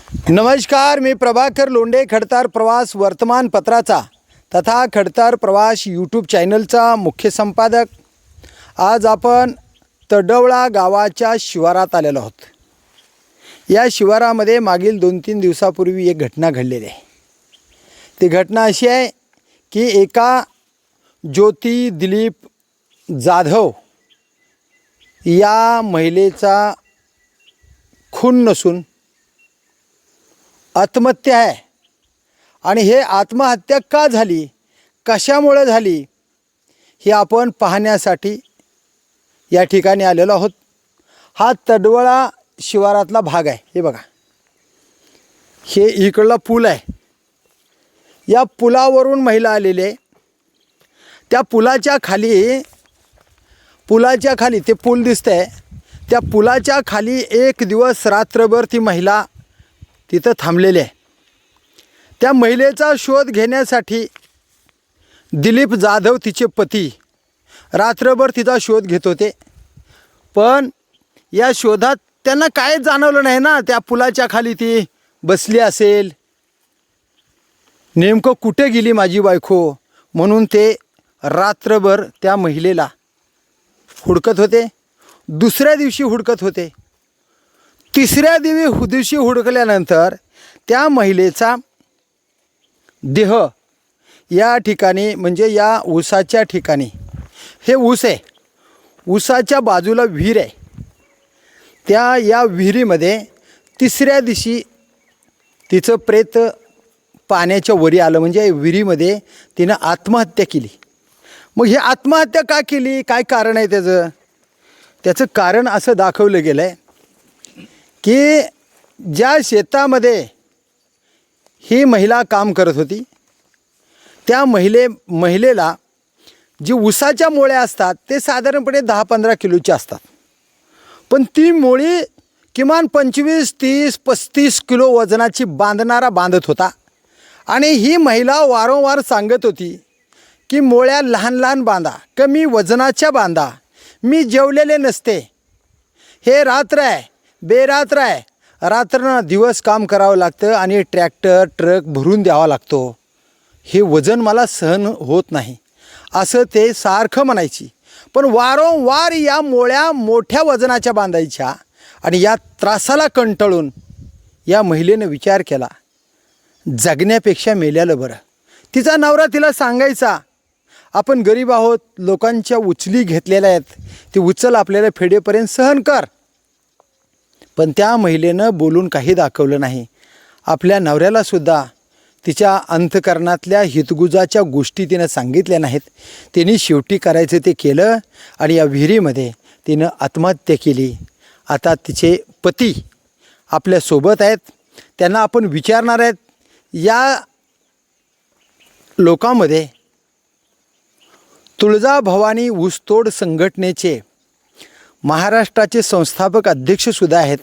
नमस्कार, मी प्रभाकर लोंढे, खडतार प्रवास वर्तमानपत्राचा तथा खडतार प्रवास यूट्यूब चॅनलचा मुख्य संपादक। आज आपण तडवळा गावाच्या शिवारात आलेलो आहोत। या शिवारामध्ये मागील 2-3 दिवसापूर्वी एक घटना घडलेली आहे। ती घटना अशी आहे की एका ज्योती दिलीप जाधव या महिलेचा खून नसून आत्महत्या आहे। आणि हे आत्महत्या का झाली, कशामुळे झाली, हे आपण पाहण्यासाठी या ठिकाणी आलेलो आहोत। हा तडवळा शिवारातला भाग आहे। हे बघा, हे इकडला पूल आहे। या पुलावरून महिला आलेली आहे। त्या पुलाच्या खाली ते पूल दिसतंय, त्या पुलाच्या खाली एक दिवस रात्रभर ती महिला तिथं थांबलेली आहे। त्या महिलेचा शोध घेण्यासाठी दिलीप जाधव तिचे पती रात्रभर तिचा शोध घेत होते। पण या शोधात त्यांना काय जाणवलं नाही ना, त्या पुलाच्या खाली ती बसली असेल, नेमकं कुठे गेली माझी बायको, म्हणून ते रात्रभर त्या महिलेला हुडकत होते। दुसऱ्या दिवशी हुडकत होते। तिसऱ्या दिवशी हुडकल्यानंतर त्या महिलेचा देह या ठिकाणी, म्हणजे या ऊसाच्या ठिकाणी, हे ऊस आहे, ऊसाच्या बाजूला विहीर आहे। या विहिरीमध्ये तिसऱ्या दिवशी तिचं प्रेत पाण्याच्या वरी आलं, म्हणजे विहिरीमध्ये तिनं आत्महत्या केली। मग ही आत्महत्या का केली, काय कारण आहे त्याचं कारण असं दाखवलं गेलं आहे की ज्या शेतामध्ये ही महिला काम करत होती, त्या महिलेला जी ऊसाच्या मोळ्या असतात ते साधारणपणे 10-15 किलोची असतात। पण ती मोळी किमान 25, 30, 35 किलो वजनाची बांधत होता। आणि ही महिला वारंवार सांगत होती की मोळ्या लहान लहान बांधा, कमी वजनाच्या बांधा, मी जेवलेले नसते, हे रात्र आहे, बेरात्र आहे, रात्र दिवस काम करावं लागतं आणि ट्रॅक्टर ट्रक भरून द्यावा लागतो, हे वजन मला सहन होत नाही, असं ते सारखं म्हणायची। पण वारंवार या मोळ्या मोठ्या वजनाच्या बांधायच्या आणि या त्रासाला कंटाळून या महिलेनं विचार केला, जगण्यापेक्षा मेल्यालं बरं। तिचा नवरा तिला सांगायचा, आपण गरीब आहोत, लोकांच्या उचली घेतलेल्या आहेत, ती उचल आपल्याला फेडेपर्यंत सहन कर। पण त्या महिलेनं बोलून काही दाखवलं नाही। आपल्या नवऱ्यालासुद्धा तिच्या अंतकरणातल्या हितगुजाच्या गोष्टी तिनं सांगितल्या नाहीत। तिने शेवटी करायचं ते केलं आणि या विहिरीमध्ये तिनं आत्महत्या केली। आता तिचे पती आपल्यासोबत आहेत, त्यांना आपण विचारणार आहेत। या लोकांमध्ये तुळजाभवानी ऊसतोड संघटनेचे महाराष्ट्राचे संस्थापक अध्यक्षसुद्धा आहेत।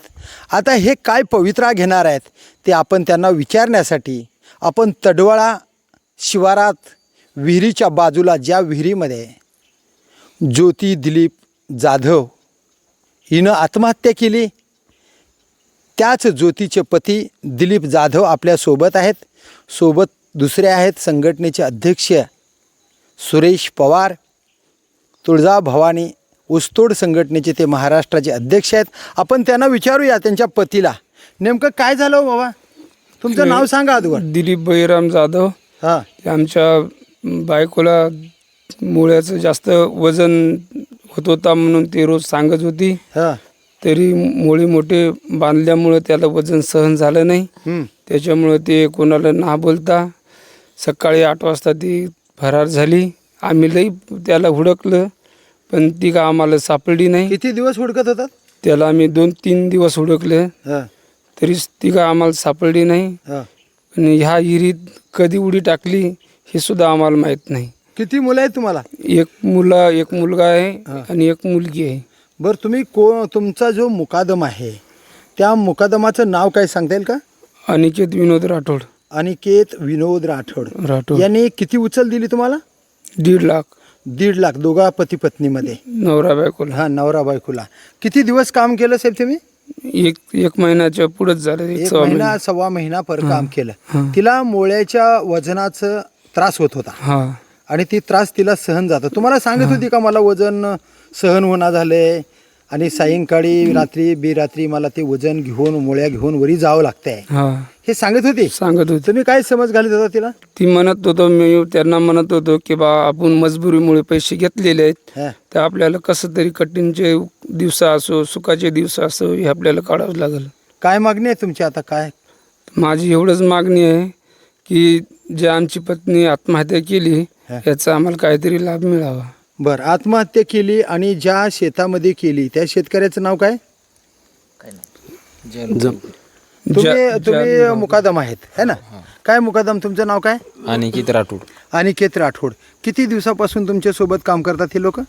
आता हे काय पवित्रा घेणार आहेत ते आपण त्यांना विचारण्यासाठी आपण तडवळा शिवारात विहिरीच्या बाजूला, ज्या विहिरीमध्ये ज्योती दिलीप जाधव हिनं आत्महत्या केली, त्याच ज्योतीचे पती दिलीप जाधव आपल्यासोबत आहेत। सोबत दुसरे आहेत संघटनेचे अध्यक्ष सुरेश पवार, तुळजाभवानी ऊसतोड संघटनेचे ते महाराष्ट्राचे अध्यक्ष आहेत। आपण त्यांना विचारूया त्यांच्या पतीला नेमकं काय झालं हो बाबा, तुमचं नाव सांगा अगोदर। दिलीप बळीराम जाधव। हां, आमच्या बायकोला मुळ्याचं जास्त वजन होत होता म्हणून ते रोज सांगत होती। हां, तरी मुळी मोठे बांधल्यामुळे त्याला वजन सहन झालं नाही। त्याच्यामुळे ते कोणाला ना बोलता सकाळी 8 वाजता ती फरार झाली। आम्ही लई त्याला हुडकलं पण ती का आम्हाला सापडली नाही। किती दिवस हुडकत होतात त्याला आम्ही 2-3 दिवस हुडकले, हां, तरीच ती का आम्हाला सापडली नाही। हां। आणि ह्या विहिरीत कधी उडी टाकली हे सुद्धा आम्हाला माहीत नाही। किती मुलं आहेत तुम्हाला? एक मुलगा आहे आणि एक मुलगी आहे। बरं, तुम्ही तुमचा जो मुकादम आहे त्या मुकादमाचं नाव काय सांगता येईल का? अनिकेत विनोद राठोड। अनिकेत विनोद राठोड यांनी किती उचल दिली तुम्हाला? 1.5 लाख। 1.5 लाख दोघा पती पत्नीमध्ये, नवरा बायकोला। हां, नवरा बायकोला। किती दिवस काम केलं साहेब तुम्ही? एक महिन्याच्या पुढेच झालं. एक सव्वा महिना सव्वा महिना पर काम केलं. हां. तिला मोळ्याच्या वजनाचं त्रास होत होता हा. आणि ती त्रास तिला सहन जातं. तुम्हाला सांगत होती का मला वजन सहन होणार झालंय आणि सायंकाळी रात्री बेरात्री मला ते वजन घेऊन मोळ्या घेऊन वरी जावं लागतंय, हा. हे सांगत होती? सांगत होती. तुम्ही काय समज घालत होता तिला? ती म्हणत होतो, मी त्यांना म्हणत होतो की बा आपण मजबुरीमुळे पैसे घेतलेले आहेत, हा. तर आपल्याला कसं तरी कठीणचे दिवस असो सुखाचे दिवस असो हे आपल्याला काढावं लागेल. काय मागणी आहे तुमची आता? काय माझी एवढंच मागणी आहे की जे आमची पत्नी आत्महत्या केली हा. याचा आम्हाला काहीतरी लाभ मिळावा. बरं, आत्महत्या केली आणि ज्या शेतामध्ये केली त्या शेतकऱ्याचं नाव काय? तुम्ही मुकादम आहेत है ना? काय मुकादम, तुमचं नाव काय? अनिकेत राठोड. अनिकेत राठोड. किती दिवसापासून तुमच्या सोबत काम करतात हे लोक?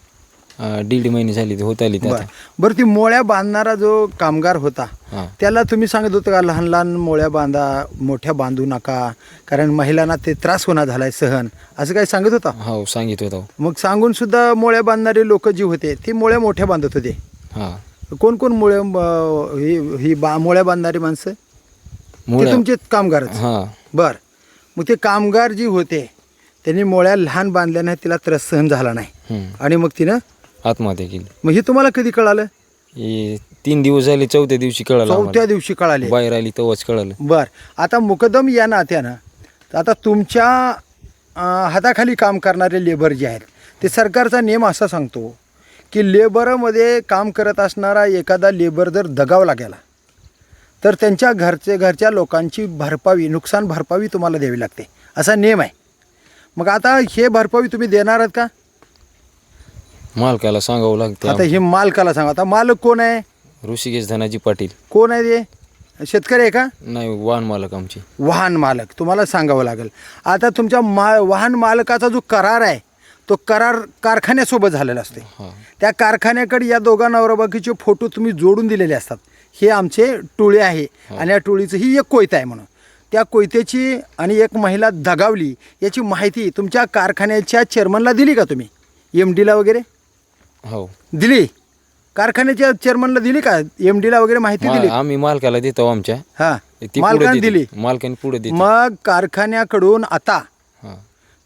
1.5 महिने झाली होत आली ते आता. बरं, ती मोळ्या बांधणारा जो कामगार होता हा. त्याला तुम्ही सांगत होतं का लहान लहान मोळ्या बांधा, मोठ्या बांधू नका, कारण महिलांना ते त्रास होणार झालाय सहन, असं काय सांगत होता? हो सांगितलं होतं. मग सांगून सुद्धा मोळ्या बांधणारे लोक जी होते ते मोळ्या मोठ्या बांधत होते. हा. कोण कोण मोळ्या मोळ्या बांधणारी माणसं? ते मुळे तुमचे कामगारच? हा. बर, मग ते कामगार जी होते त्यांनी मोळ्या लहान बांधल्याने तिला त्रास सहन झाला नाही हम्म. आणि मग तिनं आत्महत्या केली. मग हे तुम्हाला कधी कळालं? हे 3 दिवस झाले, 4थ्या दिवशी कळालं चौथ्या आम्हाला. दिवशी कळाले. बाहेर आली तेव्हाच कळालं. बर, आता मुकदम या नात्यानं आता तुमच्या हाताखाली काम करणारे लेबर जे आहेत ते सरकारचा नियम असा सांगतो की लेबरमध्ये काम करत असणारा एखादा लेबर जर दगावला गेला तर त्यांच्या घरच्या लोकांची भरपाई, नुकसान भरपाई तुम्हाला द्यावी लागते, असा नियम आहे. मग आता हे भरपाई तुम्ही देणार आहात का? मालकाला सांगावं लागतं. आता हे मालकाला सांगा. आता मालक कोण आहे? ऋषिकेश धनाजी पाटील. कोण आहे ते? शेतकरी आहे का? नाही, वाहन मालक आमची. वाहन मालक. तुम्हाला सांगावं लागेल. आता तुमच्या वाहन मालकाचा जो करार आहे तो करार कारखान्यासोबत झालेला असते. हा. त्या कारखान्याकडे या दोघा नवराबाकीचे फोटो तुम्ही जोडून दिलेले असतात. हे आमचे टोळे आहे आणि या टोळीचं ही एक कोयता आहे म्हणून. त्या कोयत्याची आणि एक महिला दगावली याची माहिती तुमच्या कारखान्याच्या चेअरमनला दिली का तुम्ही? MDला वगैरे हो दिली? कारखान्याच्या चेअरमनला दिली का? MDला वगैरे माहिती दिली? आम्ही मालकाला देतो आमच्या. हां, ती मालकाने पुढे दिली. मालकाने पुढे देते. मग कारखान्याकडून आता हा.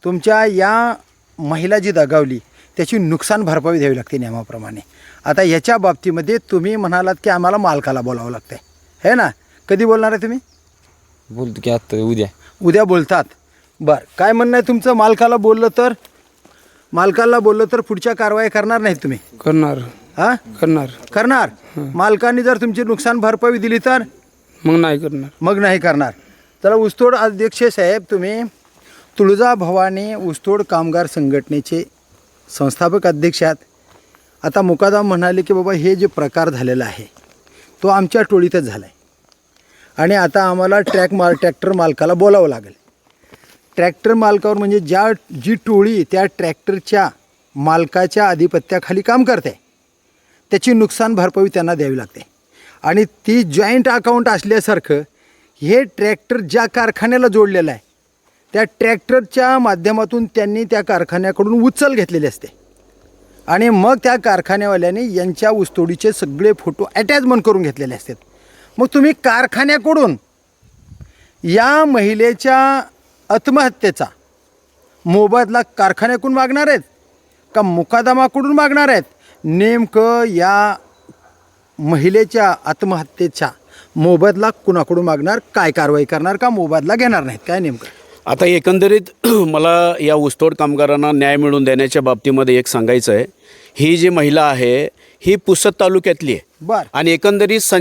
तुमच्या या महिला जी दगावली त्याची नुकसान भरपाई द्यावी लागते नियमाप्रमाणे. आता याच्या बाबतीमध्ये तुम्ही म्हणालात की आम्हाला मालकाला बोलावं लागतंय, है ना? कधी बोलणार आहे तुम्ही? बोलतो की आता उद्या बोलतात. बरं, काय म्हणणं आहे तुमचं? मालकाला बोललं तर पुढच्या कारवाई करणार नाहीत तुम्ही? करणार. हां, करणार. मालकाने जर तुमची नुकसान भरपाई दिली तर मग नाही करणार. मग नाही करणार. तर ऊसतोड अध्यक्ष साहेब, तुम्ही तुळजाभवानी ऊसतोड कामगार संघटनेचे संस्थापक अध्यक्ष आहात. आता मुकादम म्हणाले की बाबा हे जे प्रकार झालेला आहे तो आमच्या टोळीतच झाला आहे आणि आता आम्हाला ट्रॅक्टर मालकाला बोलावं लागेल. ट्रॅक्टर मालकावर म्हणजे जी टोळी त्या ट्रॅक्टरच्या मालकाच्या आधिपत्याखाली काम करते त्याची नुकसान भरपाई त्यांना द्यावी लागते आणि ती जॉईंट अकाउंट असल्यासारखं हे ट्रॅक्टर ज्या कारखान्याला जोडलेलं आहे त्या ट्रॅक्टरच्या माध्यमातून त्यांनी त्या कारखान्याकडून उचल घेतलेली असते आणि मग त्या कारखान्यावाल्याने यांच्या ऊसतोडीचे सगळे फोटो अटॅचमेंट करून घेतलेले असतात. मग तुम्ही कारखान्याकडून या महिलेच्या आत्महत्येचा मोबदला कारखान्याकडून मागणार आहेत का मुकादमाकडून मागणार आहेत? नेमकं या महिलेच्या आत्महत्येचा मोबदला कुणाकडून मागणार? काय कारवाई करणार का मोबदला घेणार नाहीत? काय नेमकं? आता एकंदरीत मला या ऊसतोड कामगारांना न्याय मिळवून देण्याच्या बाबतीमध्ये एक सांगायचं आहे. ही जी महिला आहे ही पुसद तालुक्यातली आहे. बर. आणि एकंदरीत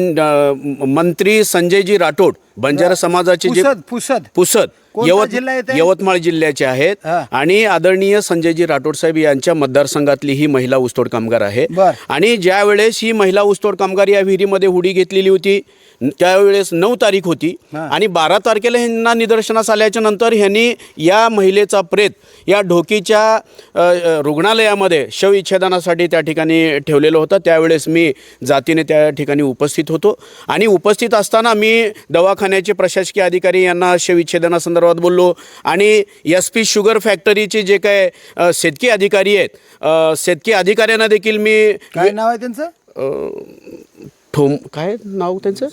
मंत्री संजयजी राठोड बंजारा समाजाचे जे पुसद कोणता जिल्हा येते? यवतमाळ जिल्ह्याचे आहेत. हा. आणि आदरणीय संजयजी राठोड साहेब यांच्या मतदारसंघातली ही महिला ऊसतोड कामगार आहे. बर. आणि ज्या वेळेस ही महिला ऊसतोड कामगार या विहिरीमध्ये उडी घेतलेली होती त्यावेळेस 9 तारीख होती. हा. आणि 12 तारखेला ह्यांना निदर्शनास आल्याच्या नंतर ह्यांनी या महिलेचा प्रेत या ढोकीच्या रुग्णालयामध्ये शवविच्छेदनासाठी त्या ठिकाणी ठेवलेलं होतं. त्यावेळेस मी जातीने त्या ठिकाणी उपस्थित होतो आणि उपस्थित असताना मी दवाखान्याचे प्रशासकीय अधिकारी यांना शवविच्छेदनासंदर्भात बोललो आणि SP शुगर फॅक्टरीचे जे काय शेतकी अधिकारी आहेत शेतकी अधिकाऱ्यांना देखील मी काय नाव आहे त्यांचं? ठोम काय नाव त्यांचं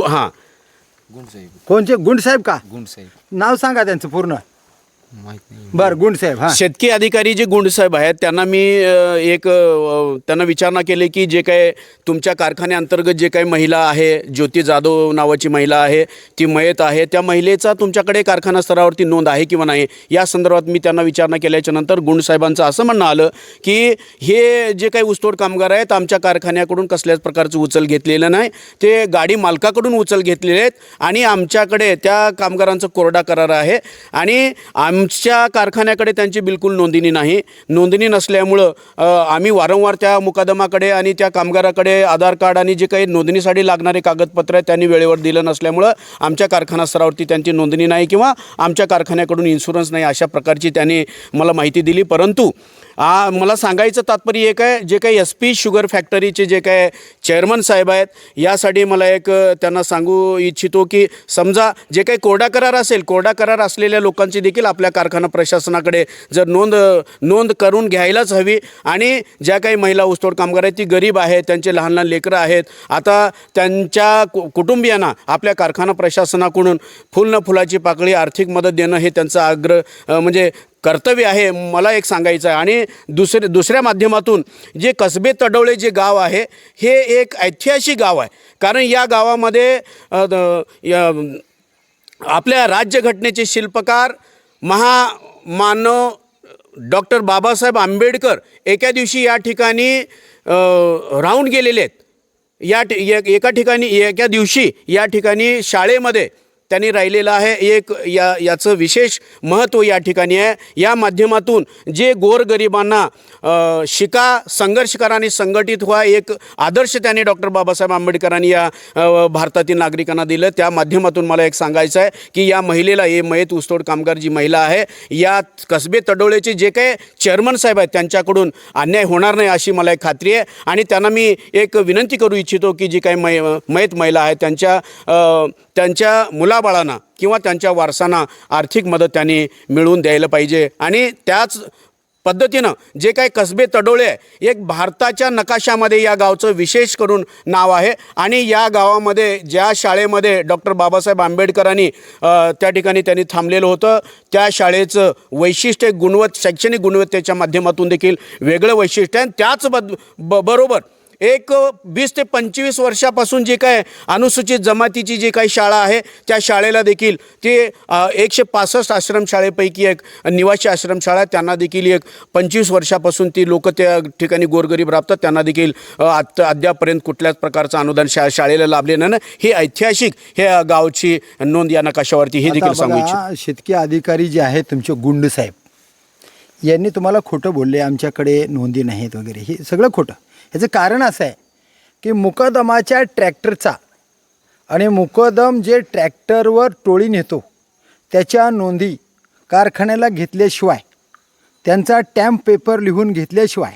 हां गुंडसाहेब कोणचे गुंडसाहेब का? गुंडसाहेब नाव सांगा त्यांचं पूर्ण. माहित नाही. बरं, गुंडसाहेब. हां, शेतकी अधिकारी जे गुंडसाहेब आहेत त्यांना मी त्यांना विचारणा केली की जे काय तुमच्या कारखान्याअंतर्गत जे काही महिला आहे, ज्योती जाधव नावाची महिला आहे, ती मयत आहे, त्या महिलेचा तुमच्याकडे कारखाना स्तरावरती नोंद आहे किंवा नाही, या संदर्भात मी त्यांना विचारणा केल्याच्या नंतर गुंडसाहेबांचं असं म्हणणं आलं की हे जे काही ऊसतोड कामगार आहेत आमच्या कारखान्याकडून कसल्याच प्रकारचं उचल घेतलेलं नाही, ते गाडी मालकाकडून उचल घेतलेले आहेत आणि आमच्याकडे त्या कामगारांचा कोरडा करार आहे आणि आमच्या कारखान्याकडे त्यांची बिलकुल नोंदणी नाही. नोंदणी नसल्यामुळं आम्ही वारंवार त्या मुकादमाकडे आणि त्या कामगाराकडे आधार कार्ड आणि जे काही नोंदणीसाठी लागणारे कागदपत्र आहेत त्यांनी वेळेवर दिलं नसल्यामुळं आमच्या कारखाना स्तरावरती त्यांची नोंदणी नाही किंवा आमच्या कारखान्याकडून इन्शुरन्स नाही, अशा प्रकारची त्यांनी मला माहिती दिली. परंतु मला सांगायचं तात्पर्य एक आहे, जे काही SP शुगर फॅक्टरीचे जे काय चेअरमन साहेब आहेत यासाठी मला एक त्यांना सांगू इच्छितो की समजा जे काही कोरडा करार असेल, कोरडा करार असलेल्या लोकांची देखील आपल्या कारखाना प्रशासनाकडे जर नोंद करून घ्यायलाच हवी आणि ज्या काही महिला ऊसतोड कामगार आहेत ती गरीब आहेत, त्यांचे लहान लहान लेकरं आहेत, आता त्यांच्या कुटुंबियांना आपल्या कारखाना प्रशासनाकडून फुल न फुलाची पाकळी आर्थिक मदत देणं हे त्यांचा आग्रह म्हणजे कर्तव्य आहे, मला एक सांगायचं आहे. आणि दुसऱ्या माध्यमातून जे कसबे तडवळे जे गाव आहे हे एक ऐतिहासिक गाव आहे, कारण या गावामध्ये आपल्या राज्यघटनेचे शिल्पकार महामानव डॉक्टर बाबासाहेब आंबेडकर एका दिवशी या ठिकाणी राहून गेलेले आहेत. एका दिवशी या ठिकाणी शाळेमध्ये त्यांनी राहिलेलं आहे. याचं विशेष महत्त्व या ठिकाणी आहे. या माध्यमातून जे गोरगरिबांना संघर्ष करा आणि संघटित व्हा एक आदर्श त्यांनी डॉक्टर बाबासाहेब आंबेडकरांनी या भारतातील नागरिकांना दिलं. त्या माध्यमातून मला एक सांगायचं आहे की या महिलेला, हे मयत ऊसतोड कामगार जी महिला आहे, या कसबे तडोळेचे जे काही चेअरमन साहेब आहेत त्यांच्याकडून अन्याय होणार नाही अशी मला एक खात्री आहे. आणि त्यांना मी एक विनंती करू इच्छितो की जी काही मयत महिला आहे त्यांच्या मुलाबाळांना किंवा त्यांच्या वारसांना आर्थिक मदत त्यांनी मिळवून द्यायला पाहिजे. आणि त्याच पद्धतीनं जे काही कसबे तडोळे आहे एक भारताच्या नकाशामध्ये या गावचं विशेष करून नाव आहे. आणि या गावामध्ये ज्या शाळेमध्ये डॉक्टर बाबासाहेब आंबेडकरांनी त्या ठिकाणी त्यांनी थांबलेलं होतं त्या शाळेचं वैशिष्ट्य शैक्षणिक गुणवत्तेच्या माध्यमातून देखील वेगळं वैशिष्ट्य आहे. त्याच बरोबर एक 20 ते 25 वर्षापासून जे काय अनुसूचित जमातीची जी काही शाळा आहे त्या शाळेला देखील ते 165 आश्रमशाळेपैकी एक निवासी आश्रमशाळा, त्यांना देखील एक 25 वर्षापासून ती लोक त्या ठिकाणी गोरगरीब राबतात, त्यांना देखील अद्यापर्यंत कुठल्याच प्रकारचं अनुदान शाळेला लाभलेलं नाही. ही ऐतिहासिक हे गावची नोंद या नकाशावरती हे देखील सांगू इच्छितो. शेतकी अधिकारी जे आहेत तुमचे गुंडसाहेब यांनी तुम्हाला खोटं बोलले, आमच्याकडे नोंदी नाहीत वगैरे, हे सगळं खोटं. ह्याचं कारण असं आहे की मुकदमाच्या ट्रॅक्टरचा आणि मुकदम जे ट्रॅक्टरवर टोळी नेतो त्याच्या नोंदी कारखान्याला घेतल्याशिवाय, त्यांचा टॅम्प पेपर लिहून घेतल्याशिवाय,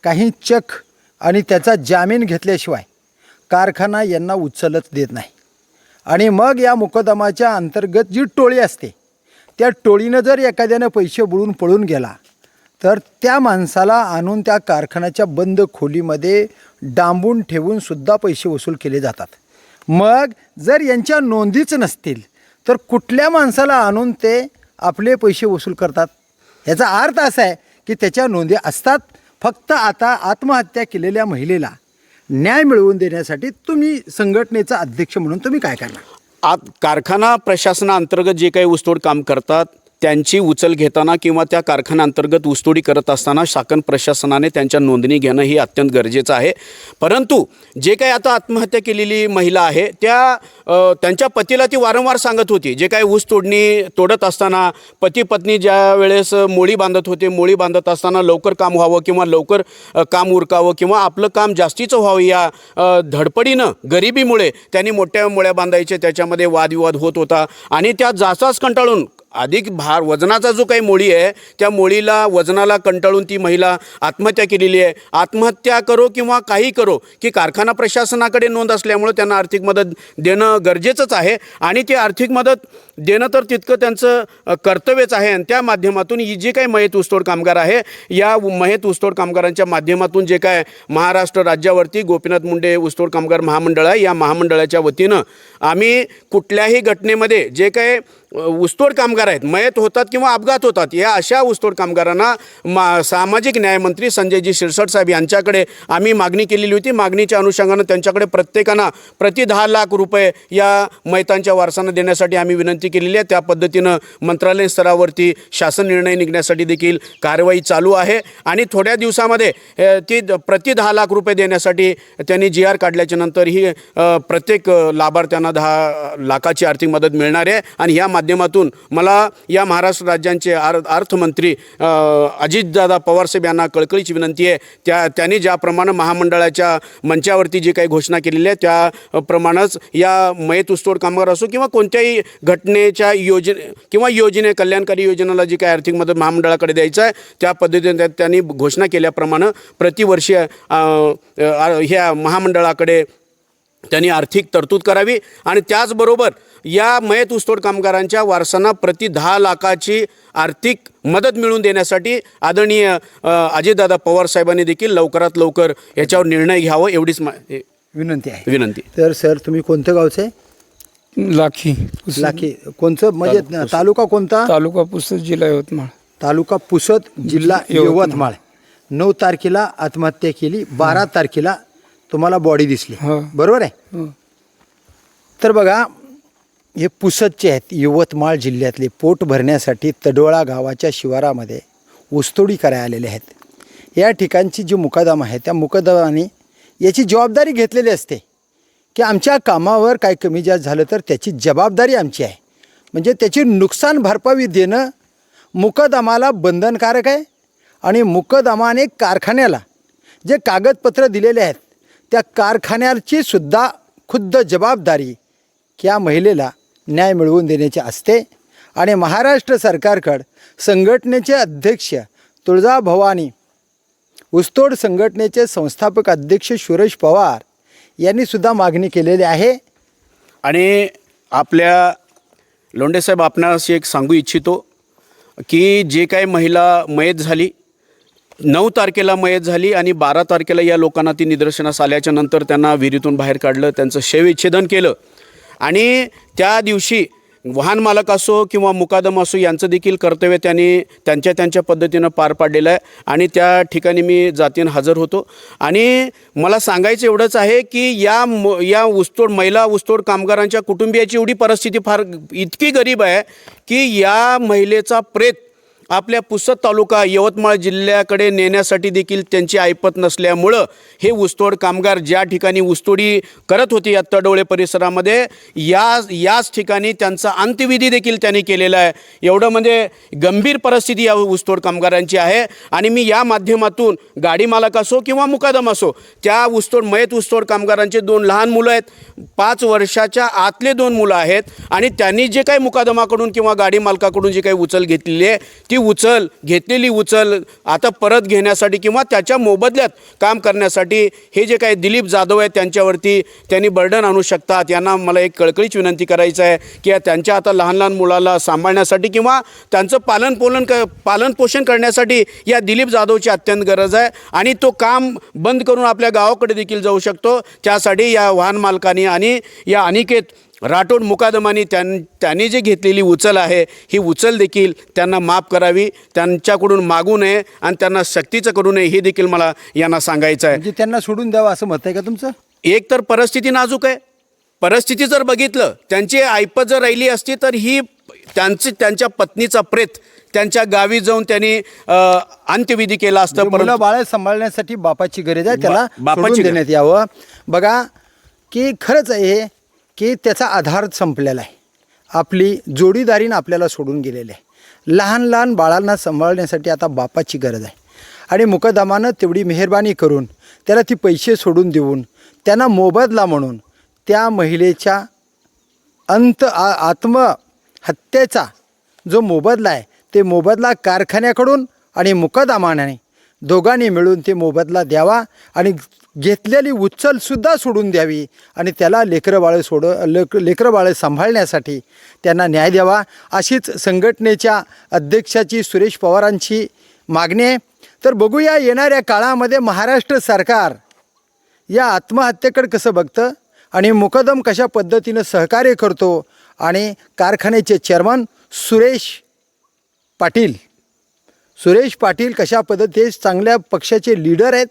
काही चक आणि त्याचा जामीन घेतल्याशिवाय कारखाना यांना उचलच देत नाही. आणि मग या मुकदमाच्या अंतर्गत जी टोळी असते त्या टोळीनं जर एखाद्यानं पैसे बुडून पळून गेला तर त्या माणसाला आणून त्या कारखान्याच्या बंद खोलीमध्ये डांबून ठेवून सुद्धा पैसे वसूल केले जातात. मग जर यांच्या नोंदीच नसतील तर कुठल्या माणसाला आणून ते आपले पैसे वसूल करतात? याचा अर्थ असा आहे की त्याच्या नोंदी असतात. फक्त आता आत्महत्या केलेल्या महिलेला न्याय मिळवून देण्यासाठी तुम्ही संघटनेचा अध्यक्ष म्हणून तुम्ही काय करणार? कारखाना प्रशासनाअंतर्गत जे काही ऊसतोड काम करतात त्यांची उचल घेताना किंवा त्या कारखान्याअंतर्गत ऊसतोडी करत असताना शासन प्रशासनाने त्यांच्या नोंदणी घेणं ही अत्यंत गरजेचं आहे. परंतु जे काही आता आत्महत्या केलेली महिला आहे त्यांच्या पतीला ती वारंवार सांगत होती, जे काही ऊस तोडत असताना पती पत्नी ज्या वेळेस मोळी बांधत होते, मोळी बांधत असताना लवकर काम व्हावं किंवा लवकर काम उरकावं किंवा आपलं काम जास्तीचं व्हावं या धडपडीनं गरिबीमुळे त्यांनी मोठ्या मोळ्या बांधायचे, त्याच्यामध्ये वादविवाद होत होता. आणि त्या जाचाच कंटाळून अधिक भार वजनाचा जो काही मोळी आहे त्या मोळीला वजनाला कंटाळून ती महिला आत्महत्या केलेली आहे. आत्महत्या करो किंवा काही करो की कारखाना प्रशासनाकडे नोंद असल्यामुळे त्यांना आर्थिक मदत देणं गरजेचंच आहे आणि ते आर्थिक मदत देणं तर तितकं त्यांचं कर्तव्यच आहे. आणि त्या माध्यमातून ही जे काही मयत ऊसतोड कामगार आहे या मयत ऊसतोड कामगारांच्या माध्यमातून जे काय महाराष्ट्र राज्यावरती गोपीनाथ मुंडे ऊसतोड कामगार महामंडळ आहे या महामंडळाच्या वतीनं आम्ही कुठल्याही घटनेमध्ये जे काही ऊसतोड कामगार आहेत मयत होतात किंवा अपघात होतात या अशा ऊसतोड कामगारांना सामाजिक न्यायमंत्री संजयजी शिरसाट साहेब यांच्याकडे आम्ही मागणी केलेली होती. मागणीच्या अनुषंगानं त्यांच्याकडे प्रत्येकांना प्रति 10 लाख रुपये या मयतांच्या वारसांना देण्यासाठी आम्ही विनंती केलेली आहे. त्या पद्धतीनं मंत्रालय स्तरावरती शासन निर्णय निघण्यासाठी देखील कारवाई चालू आहे आणि थोड्या दिवसामध्ये ती प्रति 10 लाख रुपये देण्यासाठी त्यांनी GR काढल्याच्या नंतर ही प्रत्येक लाभार्थ्यांना 10 लाखाची आर्थिक मदत मिळणार आहे. आणि या माध्यमातून मला या महाराष्ट्र राज्याचे अर्थमंत्री अजितदादा पवारसाहेब यांना कळकळीची विनंती आहे. त्यांनी ज्याप्रमाणे महामंडळाच्या मंचावरती जी काही घोषणा केलेली आहे त्याप्रमाणेच या मयत ऊसतोड कामगार असो किंवा कोणत्याही घटनेच्या योजने कल्याणकारी योजनेला जी काही आर्थिक मदत महामंडळाकडे द्यायचं आहे त्या पद्धतीने त्यांनी घोषणा केल्याप्रमाणे प्रतिवर्षी ह्या महामंडळाकडे त्यांनी आर्थिक तरतूद करावी. आणि त्याचबरोबर या मयत ऊसतोड कामगारांच्या वारसांना प्रति 10 लाखाची आर्थिक मदत मिळवून देण्यासाठी आदरणीय अजितदादा पवार साहेबांनी देखील लवकरात लवकर याच्यावर निर्णय घ्यावा एवढीच विनंती आहे. विनंती. तर सर तुम्ही कोणत्या गावचे? Lucky lucky. कोणचं म्हणजे तालुका कोणता? तालुका पुसद, जिल्हा यवतमाळ. तालुका पुसद, जिल्हा यवतमाळ. 9 तारखेला आत्महत्या केली, 12 तारखेला तुम्हाला बॉडी दिसली, हो. बरोबर आहे? हो. तर बघा हे पुसदचे आहेत, यवतमाळ जिल्ह्यातले. पोट भरण्यासाठी तडोळा गावाच्या शिवारामध्ये ऊसतोडी करायला आलेले आहेत. या ठिकाणची जी मुकादम आहे त्या मुकादमाने याची जबाबदारी घेतलेली असते की आमच्या कामावर काय कमी जास्त झालं तर त्याची जबाबदारी आमची आहे. म्हणजे त्याची नुकसान भरपाई देणं मुकदमाला बंधनकारक आहे. आणि मुकदमाने कारखान्याला जे कागदपत्र दिलेले आहेत त्या कारखान्याची सुद्धा खुद्द जबाबदारी त्या महिलेला न्याय मिळवून देण्याची असते. आणि महाराष्ट्र सरकारकडं संघटनेचे अध्यक्ष तुळजाभवानी ऊसतोड संघटनेचे संस्थापक अध्यक्ष सुरेश पवार यांनी सुद्धा मागणी केलेली आहे. आणि आपल्या लोंढेसाहेब आपणास एक सांगू इच्छितो की जे काही महिला मयत झाली 9 तारखेला मयत झाली आणि 12 तारखेला या लोकांना ती निदर्शनास आल्याच्या नंतर त्यांना विहिरीतून बाहेर काढलं, त्यांचं शवविच्छेदन केलं. आणि त्या दिवशी वाहन मालक असो किंवा मुकादम असो यांचं देखील कर्तव्य त्यांनी त्यांच्या पद्धतीनं पार पाडलेलं आहे. आणि त्या ठिकाणी मी जातीनं हजर होतो. आणि मला सांगायचं एवढंच आहे की या महिला ऊसतोड कामगारांच्या कुटुंबियाची एवढी परिस्थिती फार इतकी गरीब आहे की या महिलेचा प्रेत आपल्या पुसद तालुका यवतमाळ जिल्ह्याकडे नेण्यासाठी देखील त्यांची ऐपत नसल्यामुळं हे ऊसतोड कामगार ज्या ठिकाणी ऊसतोडी करत होते या तडोळे परिसरामध्ये याच ठिकाणी त्यांचा अंत्यविधी देखील त्यांनी केलेला आहे. एवढं म्हणजे गंभीर परिस्थिती या ऊसतोड कामगारांची आहे. आणि मी या माध्यमातून गाडी मालक असो किंवा मुकादम असो त्या मयत ऊसतोड कामगारांचे 2 लहान मुलं आहेत, 5 वर्षाच्या आतले 2 मुलं आहेत. आणि त्यांनी जे काही मुकादमाकडून किंवा गाडी मालकाकडून जी काही उचल घेतलेली आहे ती घेतलेली उचल आता परत घेण्यासाठी किंवा त्याच्या मोबदल्यात काम करण्यासाठी हे जे काही दिलीप जाधव आहेत त्यांच्यावरती त्यांनी बर्डन आणू शकतात. यांना मला एक कळकळीची विनंती करायचं आहे की त्यांच्या आता लहान मुलाला सांभाळण्यासाठी किंवा त्यांचं पालनपोषण करण्यासाठी या दिलीप जाधवची अत्यंत गरज आहे. आणि तो काम बंद करून आपल्या गावाकडे देखील जाऊ शकतो. त्यासाठी या वाहन मालकांनी आणि या अनिकेत राठोड मुकादमानी त्यांनी जे घेतलेली उचल आहे ही उचल देखील त्यांना माफ करावी, त्यांच्याकडून मागू नये आणि त्यांना सक्तीचं करू नये हे देखील मला यांना सांगायचं आहे. म्हणजे त्यांना सोडून द्यावं असं मत आहे का तुमचं? एक तर परिस्थिती नाजूक आहे. परिस्थिती जर बघितलं त्यांची ऐपत जर राहिली असती तर ही त्यांच्या पत्नीचा प्रेत त्यांच्या गावी जाऊन त्यांनी अंत्यविधी केला असतं. मुलं बाळ सांभाळण्यासाठी बापाची गरज आहे, त्याला सोडून देण्यात यावं. बघा की खरंच आहे हे की त्याचा आधार संपलेला आहे. आपली जोडीदारीनं आपल्याला सोडून गेलेले आहे. लहान बाळांना सांभाळण्यासाठी आता बापाची गरज आहे. आणि मुकदमानं तेवढी मेहरबानी करून त्याला ती पैसे सोडून देऊन त्यांना मोबदला म्हणून त्या महिलेच्या आत्महत्येचा जो मोबदला आहे ते मोबदला कारखान्याकडून आणि मुकदमाने दोघांनी मिळून ते मोबदला द्यावा आणि घेतलेली उचलसुद्धा सोडून द्यावी आणि त्याला लेकरं सांभाळण्यासाठी त्यांना न्याय द्यावा, अशीच संघटनेच्या अध्यक्षाची सुरेश पवारांची मागणी आहे. तर बघूया येणाऱ्या काळामध्ये महाराष्ट्र सरकार या आत्महत्येकडे कसं बघतं आणि मुकदम कशा पद्धतीनं सहकार्य करतो. आणि कारखान्याचे चेअरमन सुरेश पाटील कशा पद्धतीने चांगल्या पक्षाचे लीडर आहेत,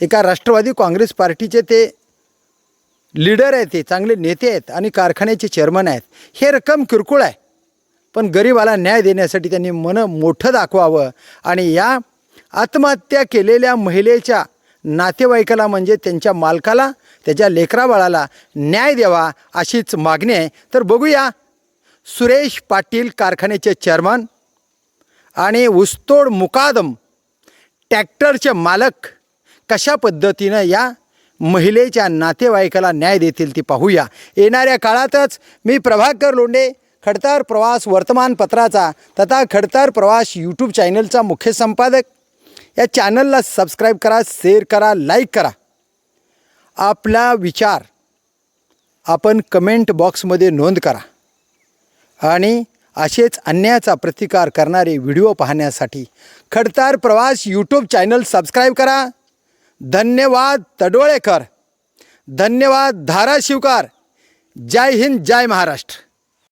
एका राष्ट्रवादी काँग्रेस पार्टीचे ते लीडर आहेत, ते चांगले नेते आहेत आणि कारखान्याचे चेअरमन आहेत. हे रक्कम किरकोळ आहे, पण गरिबाला न्याय देण्यासाठी त्यांनी मन मोठं दाखवावं आणि या आत्महत्या केलेल्या महिलेच्या नातेवाईकाला म्हणजे त्यांच्या मालकाला, त्याच्या लेकराबाळाला न्याय द्यावा, अशीच मागणी आहे. तर बघूया सुरेश पाटील कारखान्याचे चेअरमन आणि ऊसतोड मुकादम ट्रॅक्टरचे मालक कशा पद्धतीनं या महिलेच्या नातेवाईकाला न्याय देतील ती पाहूया. येणाऱ्या काळातच मी प्रभाकर लोंढे, खडतर प्रवास वर्तमानपत्राचा तथा खडतर प्रवास यूट्यूब चॅनलचा मुख्य संपादक. या चॅनलला सबस्क्राईब करा, शेअर करा, लाईक करा. आपला विचार आपण कमेंट बॉक्समध्ये नोंद करा आणि असेच अन्यायाचा प्रतिकार करणारे व्हिडिओ पाहण्यासाठी खडतर प्रवास यूट्यूब चॅनल सबस्क्राईब करा. धन्यवाद तडोळेकर, धन्यवाद धाराशिवकर. जय हिंद, जय महाराष्ट्र.